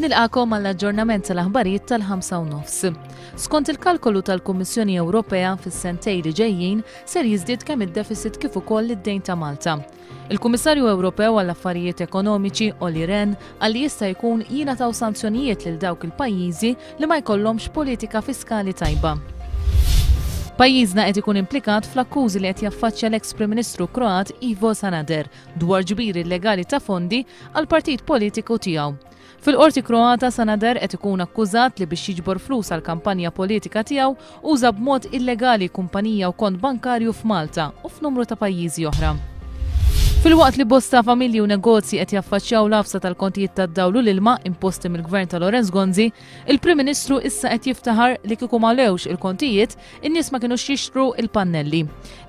Nilqakom għall-aġġornament tal-aħbarijiet tal-5:30. Skont il-kalkolu tal-Kummissjoni Ewropea fis-sentejn li ġejjin ser jiżdied kemm id-deficit kif ukoll id-dejn ta' Malta. Il-Kummissarju Ewropew għall-Affarijiet Ekonomiċi Olli Rehn għalli jista' jkun jingħataw sanzjonijiet lil dawk il-pajjiżi li ma jkollhomx politika fiskali tajba. Pajjiżna qed ikun implikat fl-akkużi li qed jaffaċċja l-eks Prim Ministru Kroat Ivo Sanader dwar ġbir illegali ta' fondi għal partit politiku tiegħu. Fil-qorti Kroata Sanader qed ikun akkużat li biex jiġbor flus għal kampanja politika tiegħu uża b'mod illegali kumpanija u kont bankarju f'Malta u f'numru ta' pajjiżi oħra. Fil-waqt li bosta familji u negozji qed jaffaċċjaw l-afsa tal-kontijiet tad-dawl u l-ilma imposti mill-Gvern ta' Lorenz Gonzi, il-Prim Ministru issa qed jiftaħar li kieku m'għalewx il-kontijiet, in-nies ma kinux jixtru il-pannelli.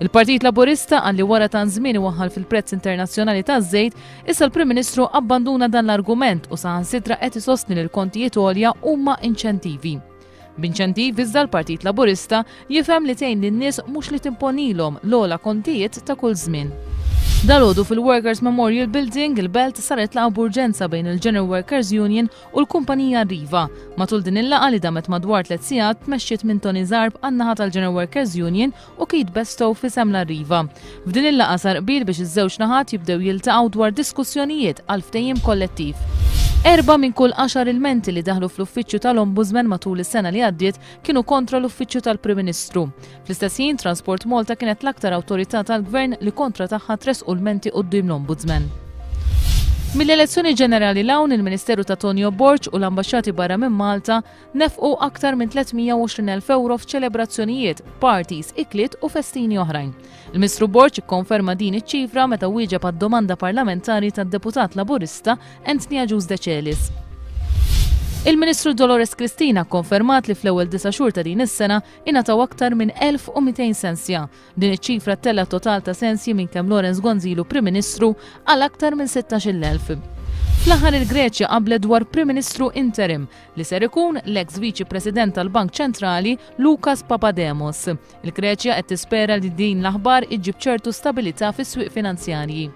Il-Partit Laburista għalli wara ta' żmien iwaħħal fil-prezz internazzjonali taż-żejt, issa l-Prim Ministru abbanduna dan l-argument u saħansitra qed isostni li l-kontijiet għolja huma inċentivi. B'inċentiv iżda l-Partit Laburista jifhem li tgħin lin-nies mhux li timponilhom l-ogħla kontijiet ta' kull żmien. Dalgħodu fil-Workers Memorial Building il-belt saret laqgħa b'urġenza bejn il-General Workers Union u l-kumpanija Riva. Matul din il-laqgħa li damet madwar 3 sigħat tmexxiet minn Tony Zarb għan-naħa tal-General Workers Union u Keith Bestow f'isem la Riva. F'din il-laqgħa sar qbil biex iż-żewġ naħat jibdew jiltaqgħu dwar diskussjonijiet għal ftehim kollettiv. 4 minn kull 10 ilmenti li daħlu fl-uffiċċju tal-Ombudsman matul is-sena li għaddiet kienu kontra l-uffiċċju tal-Prim Ministru. Fl-istess ħin, Transport Malta kienet l-aktar awtorità tal-Gvern li kontra tagħha tresqu l-menti quddiem l-Ombudsman. Mill-elezzjoni ġenerali l-hawn il-Ministeru ta' Tonio Borg u l-Ambaxxati barra minn Malta nefqu aktar minn 320,000 euro f'ċelebrazzjonijiet, parties, ikliet u festini oħrajn. Il-Ministru Borg ikkonferma din iċ-ċifra meta wieġeb għad-domanda parlamentari tad-deputat Laburista Anthony Agius De Celis. Il-Ministru Dolores Cristina konfermat li fl-ewwel 9 xhur ta' din is-sena ingħataw aktar minn 1200 sensja. Din iċ-ċifra tella total ta' sensji minn kemm Lorenz Gonzi ilu Prim Ministru għal aktar minn 16,000. Fl-aħħar il-Greċja qablet dwar Prim Ministru interim li ser ikun l-eks Viċi President tal-Bank Ċentrali Lukas Papademos. Il-Greċja qed tispera li din l-aħbar iġġib ċertu stabilità fis-swieq finanzjarji.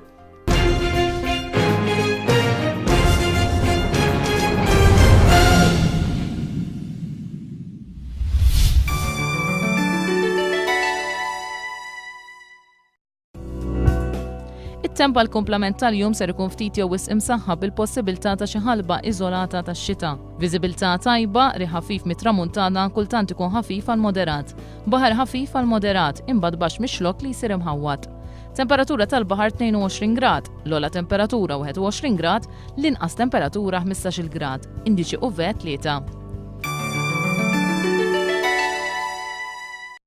It-temp għal komplement tal-jum ser ikun ftit jew wisq imsaħħab bil-possibilità ta' xi ħalba iżolata tax-xita. Viżibilità tajba, riħ ħafif mit-tramuntana kultant ikun ħafif għal moderat. Baħar ħafif għal moderat imbagħad baxx mix-xlokk li jsir imħawwad. Temperatura tal-baħar 22 grad, l-ogħla temperatura 21 grad, l-inqas temperatura 15 grad, indiċi UV 3.